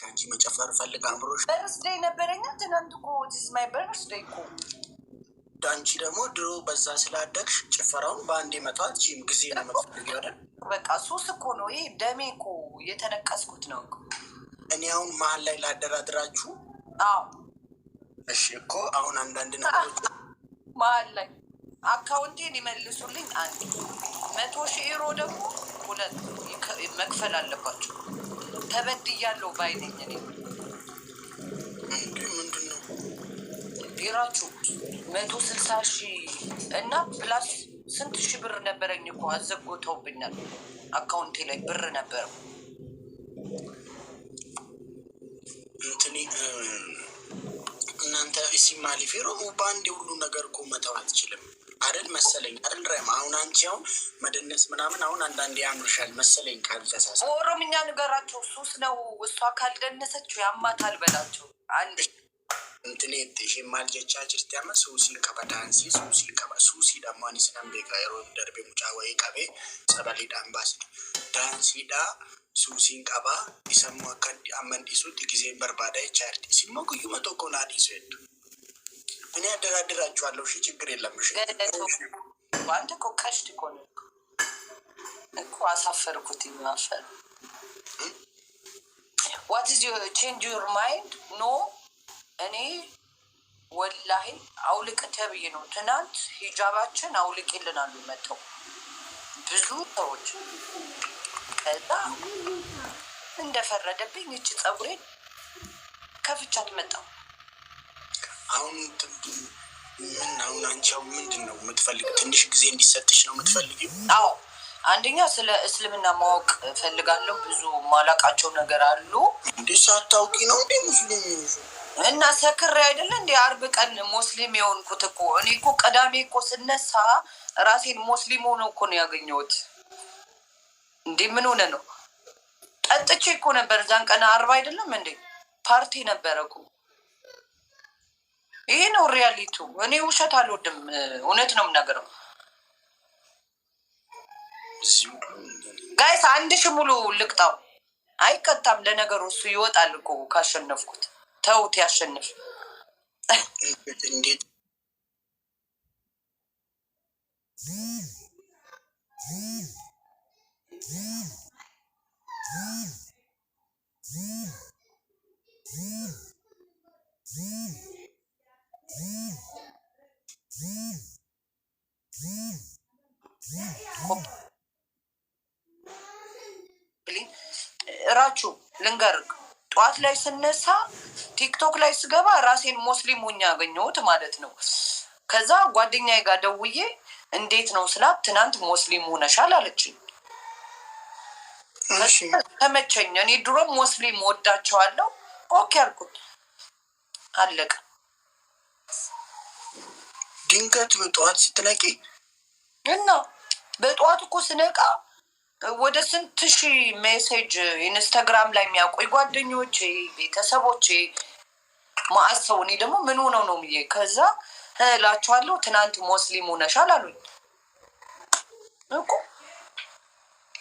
አንቺ መጨፈር ፈልግ አምሮሽ በርስዴይ ነበረኛ ትናንት እኮ ዲስ ማይ በርስዴይ እኮ። አንቺ ደግሞ ድሮ በዛ ስላደግሽ ጭፈራውን በአንድ መቷት ቺም ጊዜ ነው የምትፈልጊው አይደል? በቃ ሱስ እኮ ነው ይሄ፣ ደሜ እኮ የተነቀስኩት ነው እኮ። እኔ አሁን መሀል ላይ ላደራድራችሁ። አዎ እሺ እኮ አሁን አንዳንድ ነገሮች መሀል ላይ አካውንቴን ይመልሱልኝ። 100,000 ዩሮ ደግሞ 2 መክፈል አለባቸው። ተበድያለሁ ባይነኝ እኔ። ምንድን ነው ቢራችሁ 160,000 እና ፕላስ ስንት ሺህ ብር ነበረኝ እኮ አዘጎተውብኛል። አካውንቴ ላይ ብር ነበረ። እንትኔ እናንተ ሲማሊፌሮ በአንድ የሁሉ ነገር እኮ መተው አትችልም አይደል መሰለኝ አይደል ራይማ? አሁን አንቺ አሁን መደነስ ምናምን አሁን አንዳንዴ ያምርሻል መሰለኝ ካልተሳሳተ። ኦሮምኛ ንገራቸው፣ ሱስ ነው። እሷ ካልደነሰችው ያማታል በላቸው። አንድ እንትኔ ሽማል ጀቻ ጅርቲያመ ሱሲን ቀበ ዳንሲ ሱሲን ቀበ ሱሲ ደማኒ ስነም ቤካ የሮ ደርቤ ሙጫ ወይ ቀቤ ሰበሌ ዳንባስ ዳንሲዳ ሱሲን ቀባ ይሰሙ አከንዲ አመንዲሱት ጊዜ በርባዳ ይቻርዲ ሲሞ ጉዩ መቶ ኮናዲ ሰድ እኔ አደራድራችኋለሁ። እሺ ችግር የለም። እሺ አንተ እኮ ቀሽት እኮ ነው እኮ አሳፈርኩት። ይማፈር what is your change your mind? no እኔ ወላሂ አውልቅ ተብዬ ነው ትናንት ሂጃባችን አውልቅ ይልናሉ መተው ብዙ ሰዎች። ከዛ እንደፈረደብኝ እቺ ጸጉሬን ከፍቻት መጣሁ። አሁን ምን አሁን አንቺው ምንድን ነው የምትፈልጊው? ትንሽ ጊዜ እንዲሰጥሽ ነው የምትፈልጊው? አዎ አንደኛ ስለ እስልምና ማወቅ ፈልጋለሁ። ብዙ ማላቃቸው ነገር አሉ። እንዴ ሳታውቂ ነው እንዴ ሙስሊም እና ሰክሬ አይደለ እንዴ አርብ ቀን ሙስሊም የሆንኩት እኮ። እኔ እኮ ቀዳሜ እኮ ስነሳ ራሴን ሙስሊም ሆኖ እኮ ነው ያገኘሁት። እንዴ ምን ሆነ ነው? ጠጥቼ እኮ ነበር ዛን ቀን አርብ አይደለም እንዴ ፓርቲ ነበረ እኮ። ይሄ ነው ሪያሊቱ። እኔ ውሸት አልወድም፣ እውነት ነው የምናገረው። ጋይስ 1,000 ሙሉ ልቅጣው አይቀጣም። ለነገሩ እሱ ይወጣል እኮ ካሸነፍኩት። ተውት ያሸንፍ። እንዴት እራችሁ ልንገርህ፣ ጠዋት ላይ ስነሳ ቲክቶክ ላይ ስገባ ራሴን ሙስሊም ሆኜ ያገኘሁት ማለት ነው። ከዛ ጓደኛዬ ጋር ደውዬ እንዴት ነው ስላት ትናንት ሙስሊም ሆነሻል አለችኝ። ተመቸኝ። እኔ ድሮም ሙስሊም ወዳቸዋለሁ። ኦኬ አልኩት፣ አለቀ። ድንገት በጠዋት ስትነቂ እና በጠዋት እኮ ስነቃ ወደ ስንት ሺህ ሜሴጅ ኢንስታግራም ላይ የሚያውቁኝ ጓደኞቼ፣ ቤተሰቦቼ ማአሰው። እኔ ደግሞ ምን ሆነው ነው ብዬ ከዛ እላቸዋለሁ ትናንት ሙስሊም ሆነሻል አሉኝ እኮ።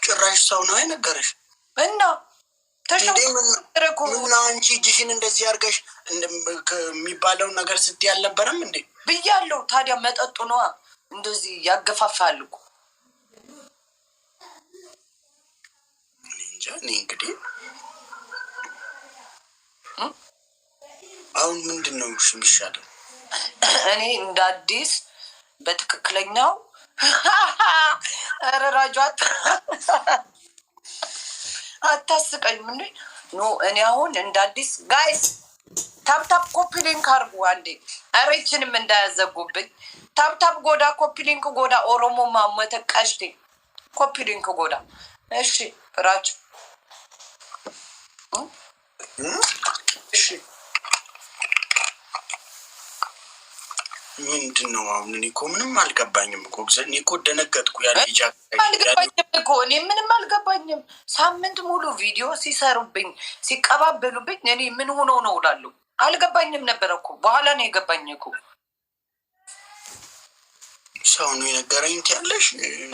ጭራሽ ሰው ነው አይነገረሽ እና ምን አንቺ እጅሽን እንደዚህ አድርገሽ የሚባለውን ነገር ስትይ አልነበረም እንዴ ብያለሁ። ታዲያ መጠጡ ነዋ እንደዚህ ያገፋፋል እኮ። እኔ እንግዲህ አሁን ምንድን ነው የሚሻለው? እኔ እንደ አዲስ በትክክለኛው ረራጇት አታስቀኝም እንዴ? ኖ እኔ አሁን እንደ አዲስ ጋይስ ታፕታፕ ኮፒ ሊንክ አርጉ አንዴ። አሬችንም እንዳያዘጉብኝ ታፕታፕ ጎዳ ኮፒ ሊንክ ጎዳ። ኦሮሞ ማመተቀሽቴ ኮፒ ሊንክ ጎዳ። እሺ ራጅ እሺ ምንድን ነው አሁን? እኔ እኮ ምንም አልገባኝም እኮ። እኔ እኮ ደነገጥኩ። አልገባኝም እኮ እኔ ምንም አልገባኝም። ሳምንት ሙሉ ቪዲዮ ሲሰሩብኝ ሲቀባበሉብኝ እኔ ምን ሆኖ ነው እላለሁ። አልገባኝም ነበር እኮ። በኋላ ነው የገባኝ እኮ። ሰው ነው የነገረኝ ትያለሽ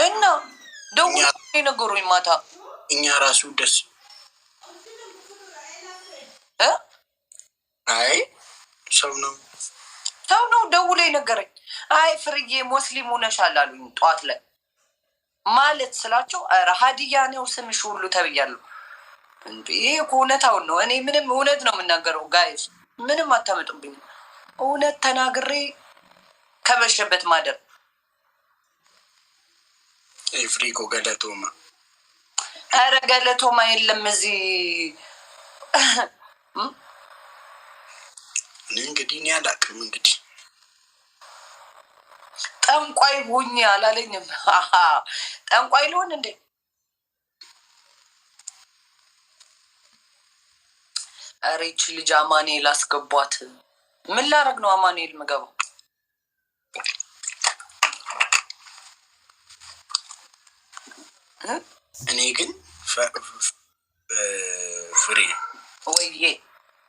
እና ደውሎ የነገሩኝ ማታ። እኛ ራሱ ደስ ነገረኝ። አይ ፍርዬ ሙስሊም ሆነሻል አሉኝ ጠዋት ላይ ማለት ስላቸው፣ ኧረ ሀዲያ ነው ስምሽ ሁሉ ተብያለሁ። ይሄ እውነታውን ነው። እኔ ምንም እውነት ነው የምናገረው። ጋይስ ምንም አታመጡብኝ። እውነት ተናግሬ ከመሸበት ማደር። ፍሪኮ ገለቶማ፣ ኧረ ገለቶማ የለም እዚህ። እንግዲህ እኔ አላውቅም። እንግዲህ ጠንቋይ ሁኝ አላለኝም። ጠንቋይ ልሆን እንዴ? ኧረ ይቺ ልጅ አማኑኤል አስገቧት። ምን ላረግ ነው አማኑኤል ምገባው? እኔ ግን ፍሬ ወይዬ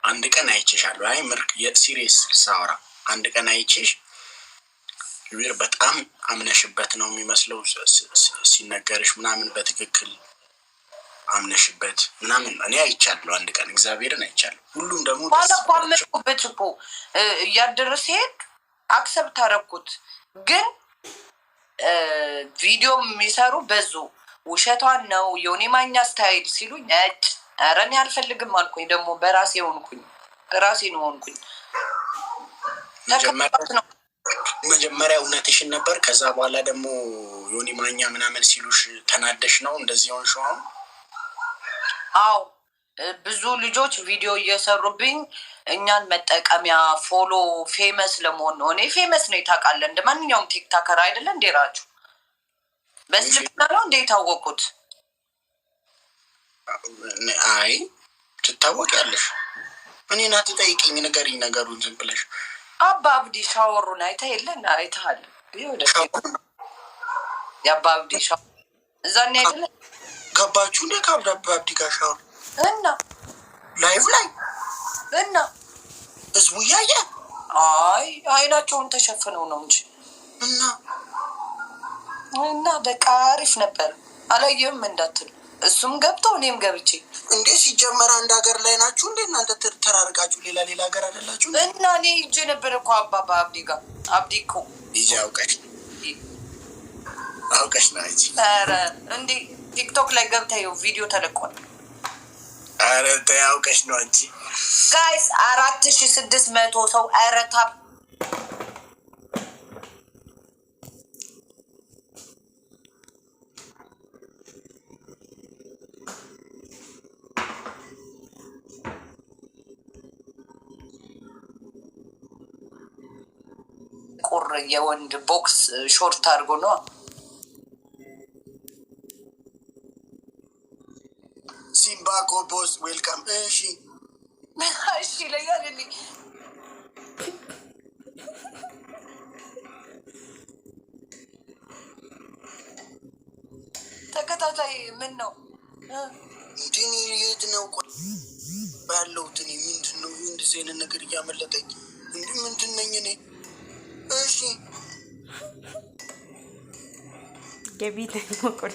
አንድ ቀን አይቼሻለሁ። አይ ምርክ የሲሪየስ ሳወራ አንድ ቀን አይቼሽ ዩር በጣም አምነሽበት ነው የሚመስለው ሲነገርሽ ምናምን በትክክል አምነሽበት ምናምን እኔ አይቻለሁ። አንድ ቀን እግዚአብሔርን አይቻለሁ። ሁሉም ደግሞ ባለቋመጥኩበት እኮ እያደረ ሲሄድ አክሰብት አደረኩት። ግን ቪዲዮ የሚሰሩ በዙ። ውሸቷን ነው የሆነ ማኛ ስታይል ሲሉኝ ኧረ እኔ አልፈልግም አልኩኝ። ደግሞ በራሴ ሆንኩኝ፣ ራሴ ነው ሆንኩኝ። መጀመሪያ እውነትሽን ነበር። ከዛ በኋላ ደግሞ ዮኒ ማኛ ምናምን ሲሉሽ ተናደሽ ነው እንደዚህ ሆንሽው? አዎ ብዙ ልጆች ቪዲዮ እየሰሩብኝ እኛን መጠቀሚያ ፎሎ ፌመስ ለመሆን ነው። እኔ ፌመስ ነው ታውቃለህ፣ እንደ ማንኛውም ቲክታከር አይደለ እንዴ? ራችሁ በስልክና ነው እንደ የታወቁት። አይ ትታወቂያለሽ። እኔን አትጠይቂኝ፣ ንገሪኝ ነገሩን ዝም ብለሽ። አባ አብዲ ሻወሩን አይተህ የለን? አይተሃል? የአባ አብዲ ሻወር እዛኔ አይደለ? ገባችሁ እንዴ? ከአባ አብዲ ጋር ሻወር እና ላይቭ ላይ እና ህዝቡ እያየ አይ አይናቸውን ተሸፍነው ነው እንጂ እና በቃ አሪፍ ነበር። አላየህም እንዳትል እሱም ገብተው እኔም ገብቼ እንዴ ሲጀመር አንድ ሀገር ላይ ናችሁ እንዴ እናንተ? ተራርቃችሁ ሌላ ሀገር አይደላችሁ? እና እኔ ሂጄ ነበር እኮ አባባ አብዲ ጋር። አብዲ እኮ ሂጂ አውቀሽ ነው እንጂ። ኧረ እንዴ ቲክቶክ ላይ ገብተህ ይኸው ቪዲዮ ተለቋል። ኧረ ተይ አውቀሽ ነው እንጂ ጋይስ 4600 ሰው። ኧረ ታብ ቁር የወንድ ቦክስ ሾርት አድርጎ ነው። ሲምባኮ ቦስ ዌልካም። እሺ እሺ ይለኛል እንዴ? ተከታታይ ምን ነው እንዲህ የት ነው ያለሁት? እኔ ምንድን ነው እንደዚህ አይነት ነገር እያመለጠኝ እንዲህ ምንድን ነኝ እኔ? እሺ ገቢት ሞቆሬ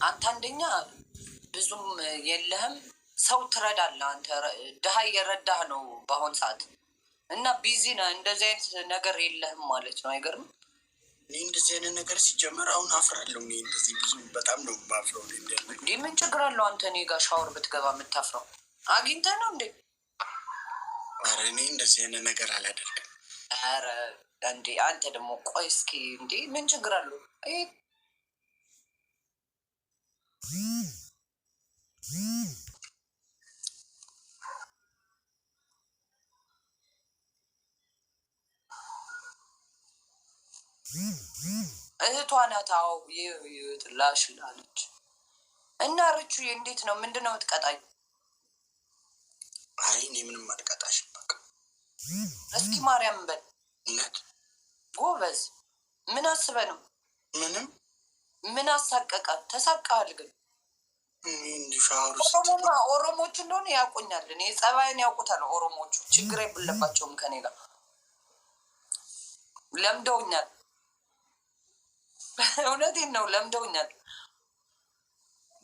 አንተ አንደኛ ብዙም የለህም ሰው ትረዳለህ። አንተ ድሀ እየረዳህ ነው በአሁን ሰዓት እና ቢዚ ነህ። እንደዚህ አይነት ነገር የለህም ማለት ነው። አይገርም? እኔ እንደዚህ አይነት ነገር ሲጀመር አሁን አፍራለሁ። እኔ እንደዚህ ብዙ በጣም ነው የማፍረው። እንዲህ ምን ችግር አለው? አንተ እኔ ጋር ሻወር ብትገባ የምታፍረው አግኝተህ ነው እንዴ? ኧረ እኔ እንደዚህ አይነት ነገር አላደርግም። ኧረ እንዴ አንተ ደግሞ ቆይ እስኪ እንዴ ምን ችግር አለው? እህቷ ናት። አዎ ላሽ ላለች እና ርቹ እንዴት ነው? ምንድን ነው የምትቀጣኝ? አይ እኔ ምንም አልቀጣሽም። በቃ እስኪ ማርያም በል። እውነት ጎበዝ። ምን አስበህ ነው? ምንም ምን አሳቀቀ? ተሳቀሃል ግን ኦሮሞቹ እንደሆነ ያውቁኛል። እኔ ጸባይን ያውቁታል ኦሮሞቹ። ችግር የለባቸውም ከኔ ጋር ለምደውኛል። እውነቴን ነው ለምደውኛል።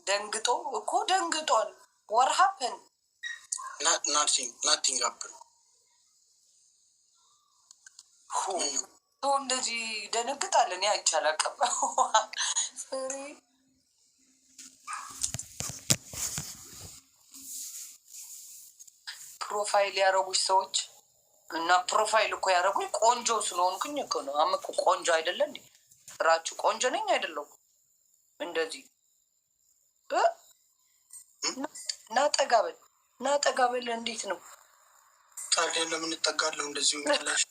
ደንግጦ እኮ ደንግጧል። ወርሃፕን ናቲንግ አፕል እንደዚህ ደነግጣል። እኔ አይቻላቀም ፕሮፋይል ያደረጉች ሰዎች እና ፕሮፋይል እኮ ያደረጉኝ ቆንጆ ስለሆንኩኝ እኮ ነው። አመኩ ቆንጆ አይደለ እንዴ? ራችሁ ቆንጆ ነኝ አይደለም? እንደዚህ ናጠጋበል እንዴት ነው ታዲያ? ለምን እጠጋለሁ? እንደዚሁ ሚላሽ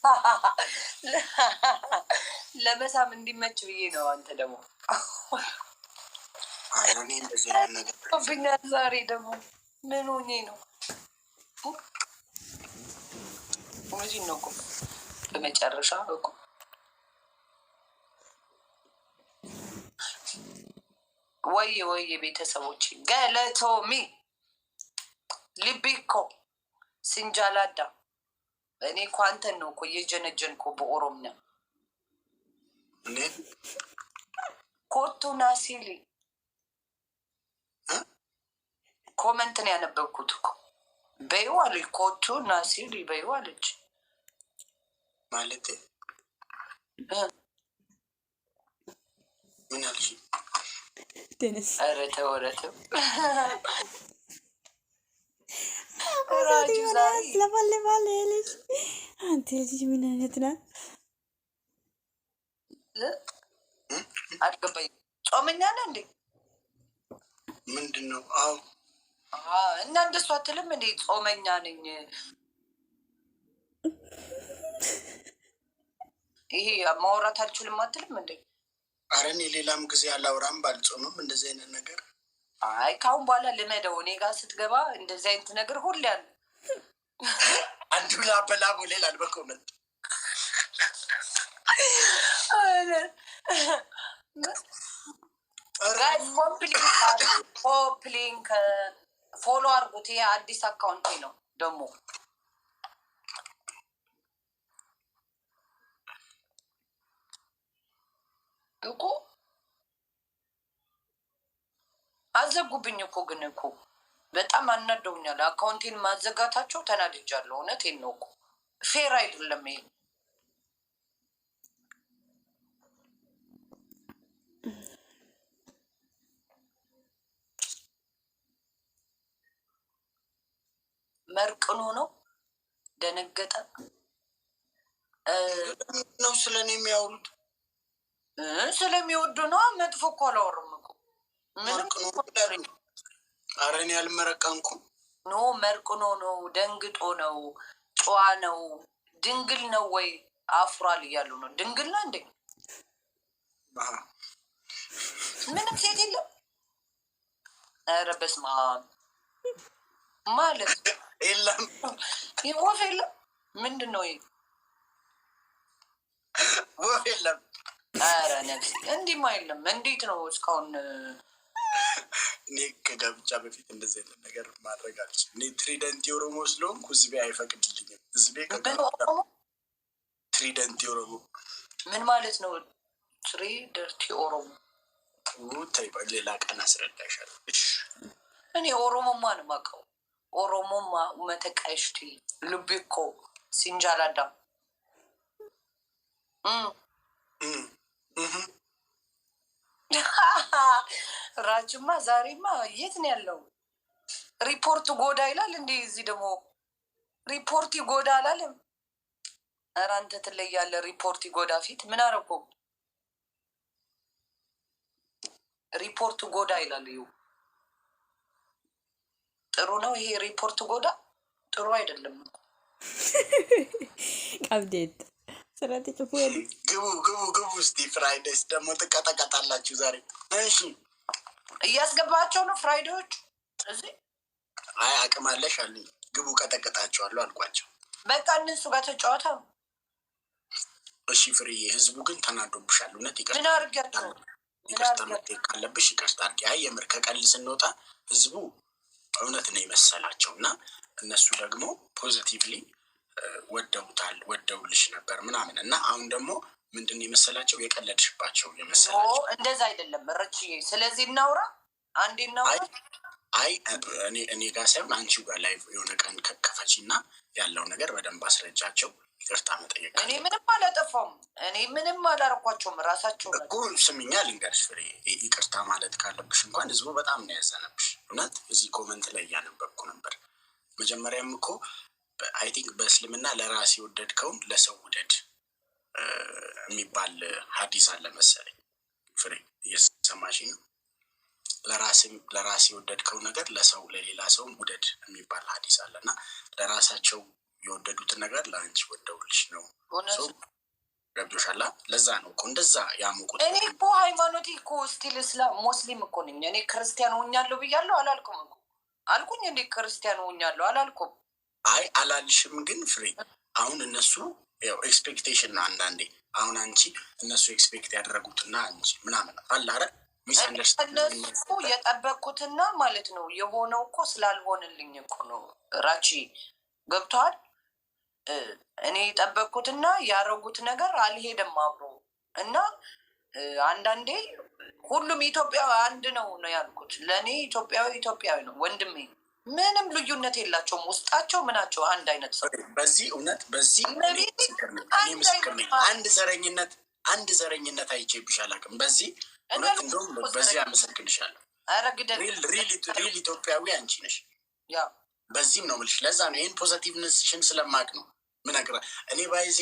ለመሳም እንዲመች ብዬ ነው። አንተ ደግሞ እኔ እንደዚህ ነገር ብኛል። ዛሬ ደግሞ ምን ሆኜ ነው? እዚህ ነው እኮ በመጨረሻ እኮ ወይ ቤተሰቦች ገለቶሚ ሊቢኮ ሲንጃላዳ እኔ እኮ አንተን ነው እኮ እየጀነጀንኩ በኦሮምኛ ኮቱ ናሲሊ ኮመንት ነው ያነበብኩት እኮ በይው አለች። ኮቱ ናሲሊ በይው አለች ማለት ምን አልሽ? ኧረ ተው ኧረ ተው ራጁ ዛሬ ለባለ ልጅ አንተ ልጅ ምን አይነት ናት? አልገባኝ። ጾመኛ ነህ እንዴ? ምንድን ነው? አዎ እና እንደሱ አትልም እንዴ? ጾመኛ ነኝ። ይሄ ማውራት አልችልም አትልም እንዴ? አረ እኔ ሌላም ጊዜ አላውራም ባልጾምም እንደዚህ አይነት ነገር። አይ ካሁን በኋላ ልመደው። እኔ ጋር ስትገባ እንደዚህ አይነት ነገር ሁሌ አለ። አንዱ ላበላቡ ሌላል በኮመንት ጋይስ ኮምፕሊንክ ፎሎ አድርጉት። ይሄ አዲስ አካውንቴ ነው ደግሞ እኮ አዘጉብኝ እኮ ግን እኮ በጣም አናደውኛል። አካውንቴን ማዘጋታቸው ተናድጃለሁ። እውነቴን ነው እኮ ፌር አይደለም ይሄ። መርቅኖ ነው ደነገጠ ነው ስለኔ የሚያወሩት። ስለሚወዱ ነው። መጥፎ እኮ አላወሩም እኮ ምንም። ኧረ እኔ አልመረቀንኩም። ኖ መርቅኖ ነው፣ ደንግጦ ነው፣ ጨዋ ነው፣ ድንግል ነው ወይ አፍሯል እያሉ ነው። ድንግል ነው እንዴ? ምንም ሴት የለም። ኧረ በስመ አብ ማለት የለም፣ ወፍ የለም። ምንድን ነው ይሄ? ወፍ የለም። ኧረ ነፍሴ እንዲህማ የለም። እንዴት ነው እስካሁን? እኔ ከጋብቻ በፊት እንደዚህ አይነት ነገር ማድረግ አልችልም። እኔ ትሪደንት የኦሮሞ ስለሆንኩ ህዝቤ አይፈቅድልኝም። ህዝቤ ትሪደንት የኦሮሞ ምን ማለት ነው? ትሪደንት ኦሮሞ ታይ ሌላ ቀን አስረዳሻለሁ። እኔ ኦሮሞማ ነው የማውቀው። ኦሮሞማ መተቃይሽቲ ልቤኮ ሲንጃላዳ ራጅማ ዛሬማ የት ነው ያለው? ሪፖርት ጎዳ ይላል እንዴ? እዚህ ደግሞ ሪፖርት ይጎዳ አላለም? ኧረ አንተ ትለያለህ። ሪፖርት ይጎዳ ፊት ምን አደረኩ? ሪፖርት ጎዳ ይላል። ይኸው ጥሩ ነው ይሄ ሪፖርት ጎዳ ጥሩ አይደለም። ቀብዴት ስራት ጽፉ ግቡ እስቲ። ፍራይዴስ ደግሞ ትቀጠቀጣላችሁ ዛሬ። እሺ እያስገባቸው ነው ፍራይዴዎች እዚህ። አይ አቅም አለሽ አሉኝ። ግቡ ቀጠቀጣቸዋለሁ አልኳቸው። በቃ እነሱ ጋር ተጫወታ። እሺ ፍርዬ፣ ህዝቡ ግን ተናዶብሻል። እውነት ይቅርታ ምን አድርጊያቸው? ይቅርታ መጠየቅ ካለብሽ ይቅርታ አድርጊ። አይ የምር ከቀል ስንወጣ ህዝቡ እውነት ነው የመሰላቸው እና እነሱ ደግሞ ፖዚቲቭሊ ወደውታል፣ ወደውልሽ ነበር ምናምን እና አሁን ደግሞ ምንድን የመሰላቸው የቀለድሽባቸው የመሰላቸው። እንደዛ አይደለም ረችዬ። ስለዚህ እናውራ፣ አንዴ እናውራ። አይ እኔ ጋር ሳይሆን አንቺው ጋር ላይቭ የሆነ ቀን ከከፈቺና ያለው ነገር በደንብ አስረጃቸው። ይቅርታ መጠየቅ እኔ ምንም አላጠፋም። እኔ ምንም አላረኳቸውም። ራሳቸው እኮ ስምኛ ልንገርሽ ፍሬ፣ ይቅርታ ማለት ካለብሽ እንኳን ህዝቡ በጣም ነው ያዘነብሽ። እውነት እዚህ ኮመንት ላይ እያነበብኩ ነበር። መጀመሪያም እኮ አይ ቲንክ በእስልምና ለራስ የወደድከውን ለሰው ውደድ የሚባል ሀዲስ አለ መሰለኝ። ፍሬ እየሰማሽ ነው? ለራስ የወደድከው ነገር ለሰው ለሌላ ሰው ውደድ የሚባል ሀዲስ አለ እና ለራሳቸው የወደዱትን ነገር ለአንቺ ወደውልሽ ነው። ገብቶሻላ? ለዛ ነው እኮ እንደዛ ያሙቁት። እኔ እኮ ሃይማኖቴ እኮ ስቲል እስላም ሙስሊም እኮ ነኝ። እኔ ክርስቲያን ሆኛለሁ ብያለሁ አላልኩም እኮ አልኩኝ። እንዴ ክርስቲያን ሆኛለሁ አላልኩም። አይ አላልሽም። ግን ፍሬ አሁን እነሱ ያው ኤክስፔክቴሽን ነው አንዳንዴ። አሁን አንቺ እነሱ ኤክስፔክት ያደረጉትና አንቺ ምናምን አለ አይደል? እነሱ የጠበቅኩትና ማለት ነው የሆነው እኮ ስላልሆንልኝ እኮ ነው። ራቺ ገብተዋል። እኔ የጠበቅኩትና ያረጉት ነገር አልሄደም አብሮ እና አንዳንዴ ሁሉም ኢትዮጵያዊ አንድ ነው ነው ያልኩት። ለእኔ ኢትዮጵያዊ ነው ወንድሜ። ምንም ልዩነት የላቸውም። ውስጣቸው ምናቸው አንድ አይነት ሰው። በዚህ እውነት በዚህ ምስክር ነኝ። አንድ ዘረኝነት አይቼብሽ አላውቅም። በዚህ እውነት እንደውም በዚህ አመሰግንሻለሁ። ሪል ኢትዮጵያዊ አንቺ ነሽ። በዚህም ነው የምልሽ። ለዛ ነው ይህን ፖዘቲቭነስሽን ስለማቅ ነው ምነግርህ። እኔ ባይዜ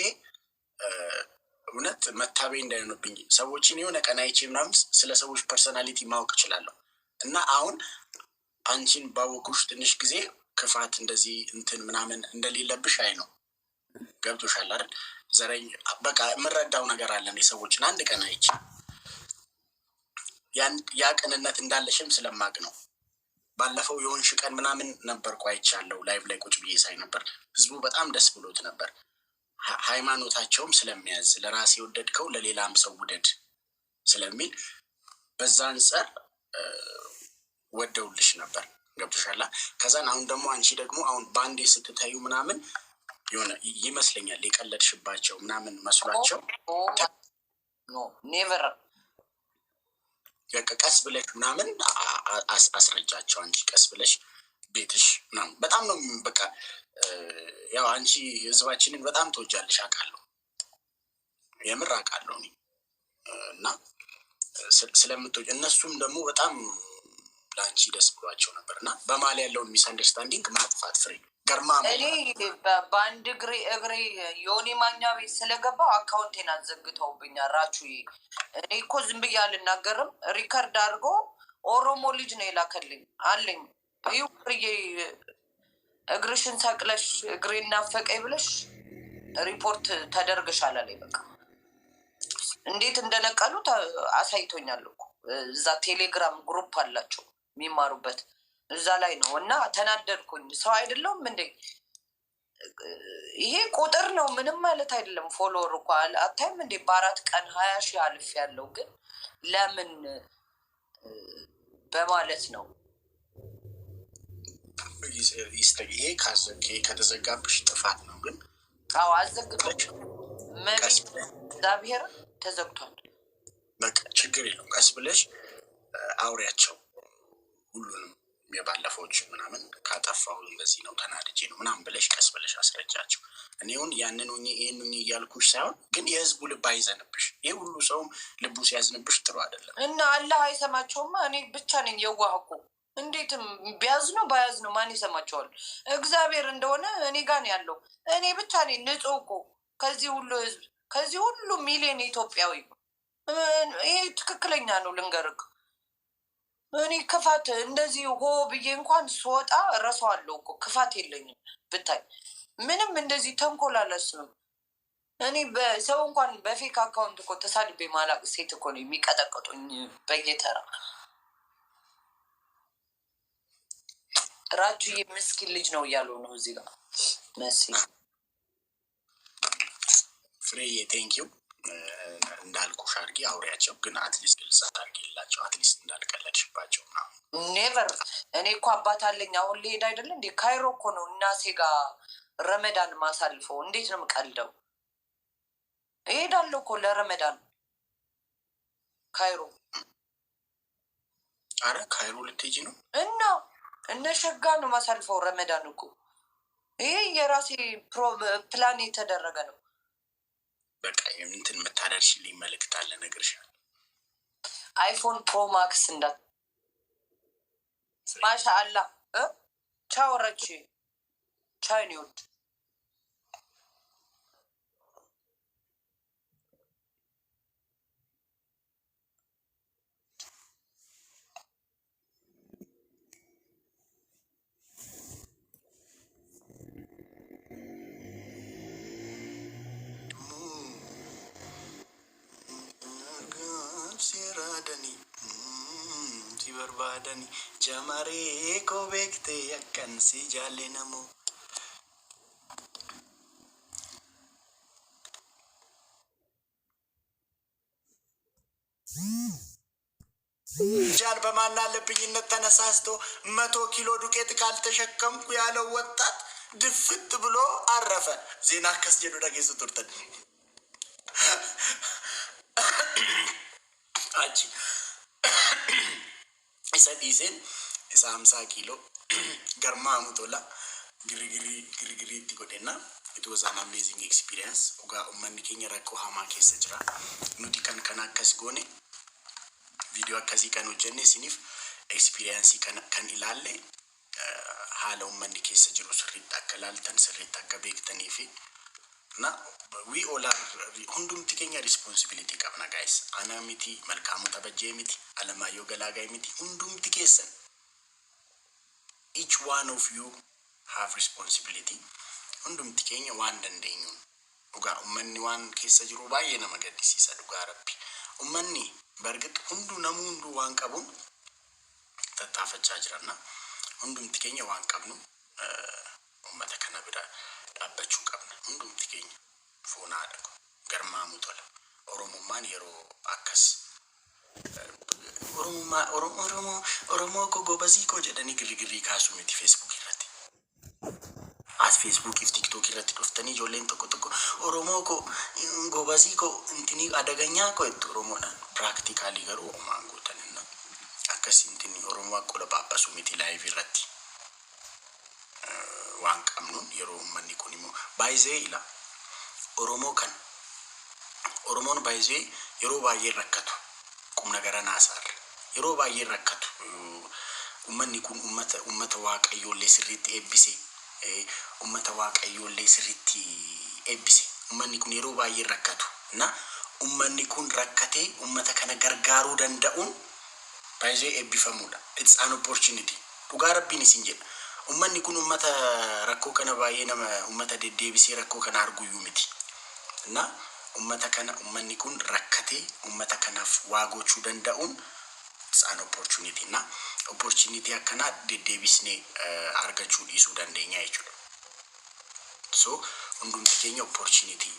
እውነት መታበይ እንዳይሆንብኝ ሰዎችን የሆነ ቀን አይቼ ምናምን ስለ ሰዎች ፐርሰናሊቲ ማወቅ እችላለሁ። እና አሁን አንቺን ባወቁሽ ትንሽ ጊዜ ክፋት እንደዚህ እንትን ምናምን እንደሌለብሽ አይ ነው። ገብቶሻል አይደል? ዘረኝ በቃ የምረዳው ነገር አለን የሰዎችን አንድ ቀን አይቼ ያ ቅንነት እንዳለሽም ስለማቅ ነው። ባለፈው የሆንሽ ቀን ምናምን ነበርኩ አይቻለሁ። ላይቭ ላይ ቁጭ ብዬ ሳይ ነበር። ህዝቡ በጣም ደስ ብሎት ነበር። ሃይማኖታቸውም ስለሚያዝ ለራስ የወደድከው ለሌላም ሰው ውደድ ስለሚል በዛ አንጻር ወደውልሽ ነበር። ገብቶሻላ? ከዛን አሁን ደግሞ አንቺ ደግሞ አሁን በአንዴ ስትታዩ ምናምን የሆነ ይመስለኛል የቀለድሽባቸው ምናምን መስሏቸው ኔቨር ቀስ ብለሽ ምናምን አስረጃቸው። አንቺ ቀስ ብለሽ ቤትሽ ምናምን በጣም ነው በቃ ያው አንቺ ህዝባችንን በጣም ትወጃለሽ አውቃለሁ፣ የምር አውቃለሁ እኔ እና ስለምትወጅ እነሱም ደግሞ በጣም ለአንቺ ደስ ብሏቸው ነበር እና በማል ያለውን ሚስ አንደርስታንዲንግ ማጥፋት ፍሬ ገርማ እኔ በአንድ እግሬ የሆኔ ማኛ ቤት ስለገባው አካውንቴን አዘግተውብኛል። ራቹዬ እኔ እኮ ዝም ብዬ አልናገርም። ሪከርድ አድርጎ ኦሮሞ ልጅ ነው የላከልኝ አለኝ። ይሁ ፍርዬ እግርሽን ሰቅለሽ እግሬን ናፈቀኝ ብለሽ ሪፖርት ተደርገሻል አለኝ። በቃ እንዴት እንደነቀሉ አሳይቶኛል እኮ። እዛ ቴሌግራም ግሩፕ አላቸው የሚማሩበት እዛ ላይ ነው እና ተናደድኩኝ። ሰው አይደለሁም እንዴ? ይሄ ቁጥር ነው ምንም ማለት አይደለም። ፎሎወር እኮ አታይም እንዴ? በ4 ቀን 20 ሺህ አልፍ ያለው ግን ለምን በማለት ነው። ይሄ ከተዘጋብሽ ጥፋት ነው። ግን አዎ አዘግቶች እግዚአብሔር ተዘግቷል። በቃ ችግር የለውም። ቀስ ብለሽ አውሪያቸው ሁሉንም የባለፈዎች ምናምን ካጠፋው እንደዚህ ነው ተናድጄ ነው ምናምን ብለሽ ቀስ ብለሽ አስረጃቸው። እኔውን ያንን ይህን እያልኩሽ ሳይሆን ግን የህዝቡ ልብ አይዘንብሽ። ይህ ሁሉ ሰውም ልቡ ሲያዝንብሽ ጥሩ አይደለም እና አላህ አይሰማቸውማ። እኔ ብቻ ነኝ የዋህ እኮ። እንዴትም ቢያዝኑ ባያዝኑ ማን ይሰማቸዋል? እግዚአብሔር እንደሆነ እኔ ጋር ነው ያለው። እኔ ብቻ ነኝ ንጹህ እኮ ከዚህ ሁሉ ህዝብ ከዚህ ሁሉ ሚሊዮን ኢትዮጵያዊ። ይሄ ትክክለኛ ነው ልንገርክ። እኔ ክፋት እንደዚህ ሆ ብዬ እንኳን ስወጣ እረሳዋለሁ እኮ። ክፋት የለኝም ብታይ። ምንም እንደዚህ ተንኮል አላስብም። እኔ በሰው እንኳን በፌክ አካውንት እኮ ተሳድቤ ማላቅ ሴት እኮ ነው የሚቀጠቅጡኝ በየተራ። ራጁዬ ምስኪን ልጅ ነው እያሉ ነው እዚህ ጋር መሲ ፍሬዬ። ቴንኪው እንዳልኩሽ አድርጊ አውሪያቸው። ግን አትሊስት ግልጽ አድርጊላቸው። አትሊስት እንዳልቀለድሽባቸው ምናምን። ኔቨር። እኔ እኮ አባት አለኝ። አሁን ልሄድ አይደለ እንዴ? ካይሮ እኮ ነው እናቴ ጋር ረመዳን ማሳልፈው። እንዴት ነው የምቀልደው? እሄዳለሁ እኮ ለረመዳን ካይሮ። አረ ካይሮ ልትሄጂ ነው? እና እነ ሸጋ ነው ማሳልፈው ረመዳን እኮ ይሄ የራሴ ፕላን የተደረገ ነው። በቃ እንትን የምታደርሽልኝ መልእክት አለ እነግርሻለሁ። አይፎን ፕሮ ማክስ እንዳት ማሻአላ ቻው ረቺ ቻይን ይወድ barbaadani jamaree koo beekte akkan si jaalle namoo ጃል በማን አለብኝነት ተነሳስቶ 100 ኪሎ ዱቄት ካልተሸከምኩ ያለው ወጣት ድፍት ብሎ አረፈ። ዜና ከስጀዱ ዳጌሱ ቱርተን አጂ isa dhiisen isa 50 kilo garmaamu tola girigiriitti godhenna. It was an amazing experience. Ugaa ummanni keenya rakkoo hamaa keessa jira. Nuti kan akkas goone video akkasii kan hojjenne isiniif experience kan ilaalle haala ummanni keessa jiru sirriitti akka ilaaltan sirriitti akka beektanii fi na we all are hundumti keenya responsibility qabna guys. Ana miti malkaamu tabajjee miti Alamaayyoo Galaagaa miti hundumti keessan each one of you have responsibility. Hundumti keenya waan dandeenyuun dhugaa ummanni waan keessa jiru baay'ee nama gaddisiisa dhugaa rabbi. Ummanni bargatu hundu waan qabuun tattaafachaa jiranna. Hundumti keenya waan qabnu ummata kana bira dhaabbachuu qabna. Hundumti keenya foonaadha garmaamu tola. Oromummaan yeroo akkas Oromoo ko gobazii ko jedhanii girigirrii kaasuu miti Facebook irratti. As Facebook if TikTok irratti dhuftanii ijoolleen tokko Oromoo ko gobazii ko intini adaganyaa ko itti Oromoodhaan practically garuu omaan gootanina akkas intini Oromoo qola baabasuu miti live irratti waan qabnuun yeroo ummanni kun immoo baay'ee ila Oromoon baay'ee yeroo baay'ee rakkatu qumna gara naasaar yeroo baay'ee rakkatu ummanni kun ummata waaqayyoollee sirriitti eebbise ummata waaqayyoollee sirriitti eebbise ummanni kun yeroo baay'ee rakkatu na ummanni kun rakkatee ummata kana gargaaruu danda'uun baay'ee eebbifamuudha. It's an opportunity. Dhugaa rabbiin isin jedha. Ummanni kun ummata rakkoo kana baay'ee nama ummata deddeebisee rakkoo kana arguyyuu miti. Na ummata kana ummanni kun rakkatee ummata kanaaf waa gochuu danda'uun it's an opportunity. Na opportunity akkana deddeebisnee argachuu dhiisuu dandeenya jechuudha. So hundumti keenya opportunity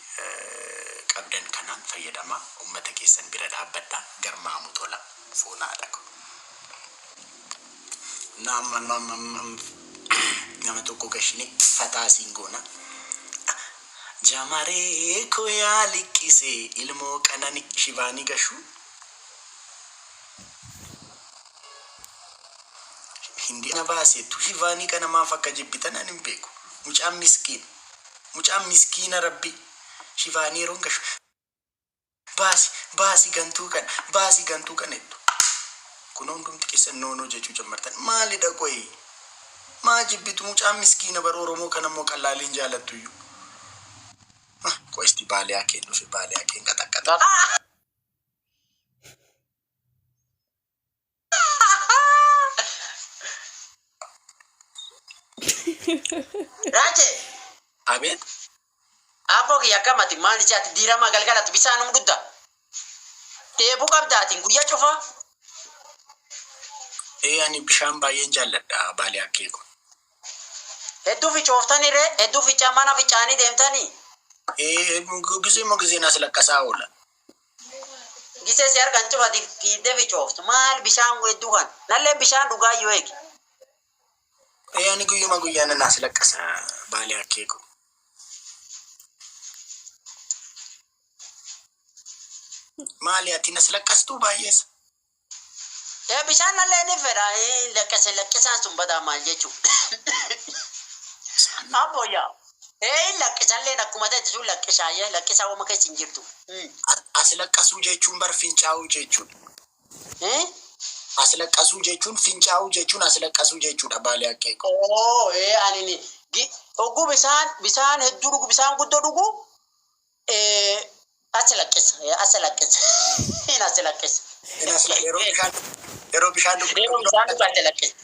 qabdan kanaan fayyadama. Ummata keessan bira dhaabbadha. Garmaamu tola foonaadha. Nama tokko gashine fataa singoona jamaree ko yaa liqqise ilmoo qanani shivaanii gashu hindi na baasetu shivaanii kana maaf akka jibbitan ani hin beeku. Mucaan miskiina rabbi shivaanii yeroon gashu baasi gantuu kana ettu kun hundumti keessan noonoo jechuu jammartan maalidha qoyi maa jibbitu mucaan miskiina bara Oromoo kana immoo qallaaliin jaalattuyyuu qoisti baalee akeen dhufe baalee akeen qaxaqqaxa. Raje Abet Apo ki yakamati maal jaati diirama galgalatti bisaanum guddaa deebuu qabdaatiin guyyaa cufaa. ani bishaan baay'een jaalladha baalee akkee kun. Hedduu fi cooftanii ree hedduu fi caamana fi caanii deemtanii. Gisee nas laqqasaa oola. Gisee si argan cufati fiidee fi cooftu maal bishaan hedduu kan nallee bishaan dhugaa yoo eegi. ani guyyuma guyyaan nas laqqasaa baalee akkee kun. Maali ati nas laqqastuu baay'ees. bishaan allee ni fedha lakkisaan sun badaa maal jechuu abboyyaa lakkisallee akkuma ta'e sun lakkisaayee lakkisaa wama keessa hin jirtu As laqqasuu jechuun bar fincaa'uu jechuudha. As laqqasuu jechuun fincaa'uu jechuun as laqqasuu jechuudha baalee akkeeku. ani oguu bishaan hedduu dhugu bishaan guddoo dhugu as lakkisa as lakkisa Yeroo bishaan deemu dhugu bishaan dhugu as lakkisa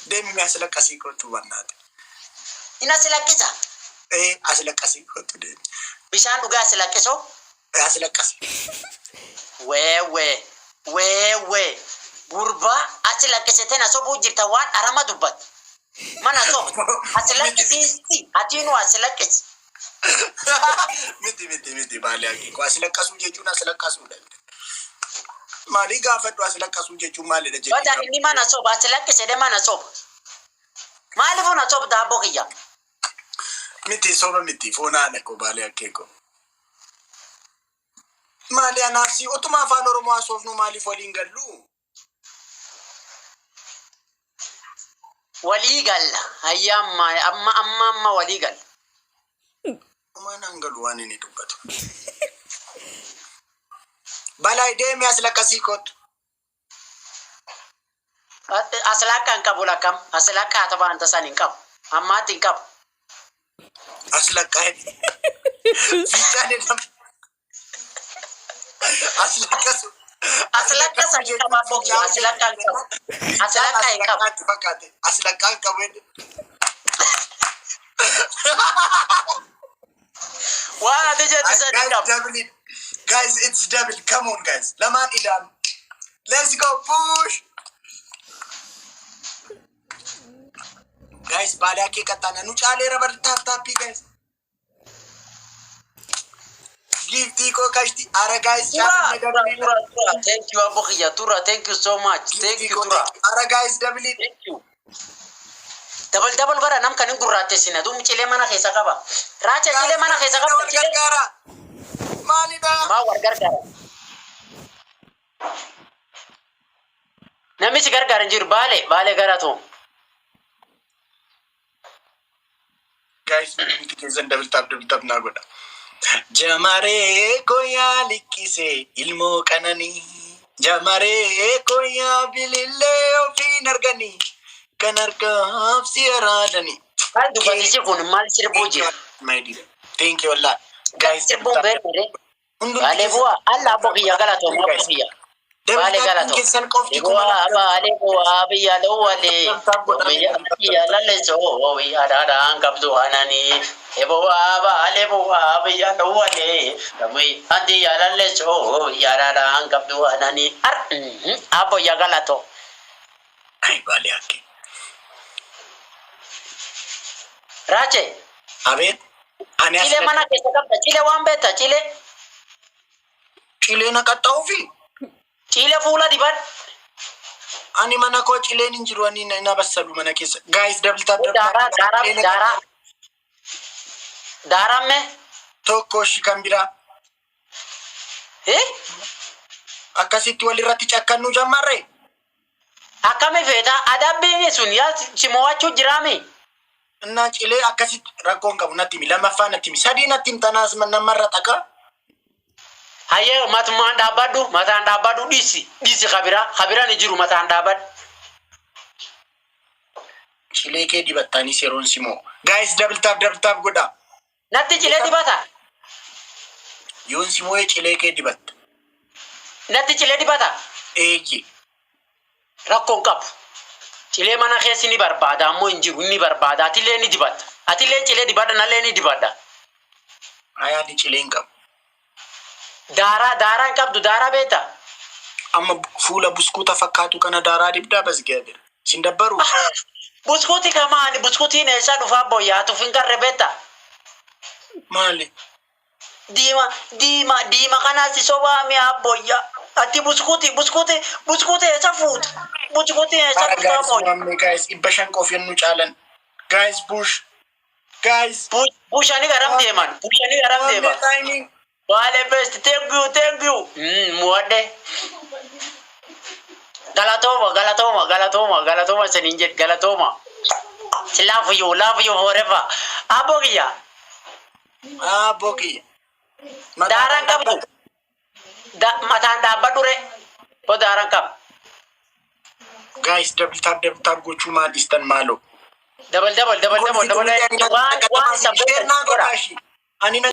deemi as laqqasii kootu bannaate. as lakkisa As laqqasii kootu deemi. bishaan dhugaa as lakkisoo As laqqasi. Wewe gurbaa as lakkisitee na sobuu jirta waan arama dubbat mana sob as lakkisiisi atiinu as lakkisi Miti baalee akkeeku as laqqasuu jechuun as laqqasuudha. Maalii gaafadhu as laqqasuu jechuun maalidha jedhee. Wata inni mana sob as lakkisee mana sob maaliif na sob daabboo kiyya Miti soba miti foonaadha ko baalee akkeeku. Maali anaafsi utuma afaan Oromoo haasofnu maaliif waliin gallu? walii galla hayyamma amma walii galla Umaan hangalu waan inni dubbatu. Balaa deemi as laqqasii kootu. as lakkaa hin qabu lakkam as lakkaa taphaan tasan hin qabu ammaatti hin qabu As laqqaa. Fiichaan jedhama. As laqqasu. as lakkaa sadi qabaa boqii as lakkaa hin qabu as lakkaa hin qabu Fakkaate. As laqqaa hin qabu. waan ati jettu sadi Guys, qabu double it. Guys, it's double. Come on, guys. Lamaan idaan. Let's go, push. Guys, baalee akkee qaxxaana. Nu caalee raba taappii, guys. Giftii koo kashti. Ara, guys. Tura. Thank you, Abu Khia. Tura, thank you so much. Thank you, Tura. Ara, guys, double it. Thank you. Double bara nam kanin gurraatte sina dum cilee mana keessa qaba. Raacha cilee mana keessa qaba. Cilee. Maalidha? Maa war gargaara. Namichi gargaara hin jiru baale garatu. Guys, keessan double tap naa godha. Jamaree koyaa likkisee ilmoo qananii. Jamaree koyaa bilillee ofiin arganii. Kan argaaf si araadanii. Kan dubbatisi kun maal sirbuu jira? My dear. Thank you a lot. Guys, Sirbuun beekne. Baale bu'aa alla Abu Khia galatoom Abu Khia. Baale galatoom. keessan qofti Baale bu'aa biyya dawwalee. Biyya lalleessoo biyya dhaadhaan qabdu ananii. Baale bu'aa biyya dawwalee. Biyya lalleessoo biyya dhaadhaan qabdu ananii. Abu Khia galatoom. Ay, baalee akkee. Raache. Abeet. Ani Cilee mana keessa qabda. Cilee waan beekta cilee. cilee na qaxxa'uufi. Cilee fuula diban. Ani mana koo cileen hin jiru ani na bassalu mana keessa. Guys, double tap. Daaramme. Tokko shi kan biraa. Akkasitti walirratti cakkannu jammarree. Akkami feeta adabbiin sun yaa simo'achuu jiraami. Innaa cilee akkasitti rakkoon qabu natti himi. Lammaffaa natti himi. Sadii natti himtanaas namarra taqa. Hayyee mataan dhaabbadhu dhiisi kabira ni jiru mataan dhaabbadhu. Cilee kee dibattaanis yeroon simoo. Guys, double tap godha. Natti cilee dibata. Yoon simoo cilee kee dibatta. Natti cilee dibata. Eeyyee. Rakkoon qabu. Cilee mana keessi ni barbaada ammoo hin jiru ni barbaada. Atillee ni dibata. Atillee cilee dibadha nallee ni dibadha. Ayaadi cilee hin qabu. Daaraa hin qabdu daaraa beekta. Amma fuula buskuuta fakkaatu kana daaraa dibdaa bas gaadira. Sin dabbaru. Buskuuti kamaani buskuutiin eessaa dhufaa booyyaatuuf hin qarre beekta. Maali? Diima kanaasi sobaa mi'a booyyaa. Ati buskuuti eessa fuuta? Buskuuti eessa dhufaa booyyaa? Guys, 500 qof yennu caalan. Guys, push. Guys. Bushani garam deeman. Baale best. Thank you. Muwadde. Galatoma seninjet galatoma. Si love you forever. Abogiya. Boki. Darang kamu. Matan dapat dure. Po darang kap. Guys, double tap go chuma distan malo. Double. One Share na go tashi. Ani na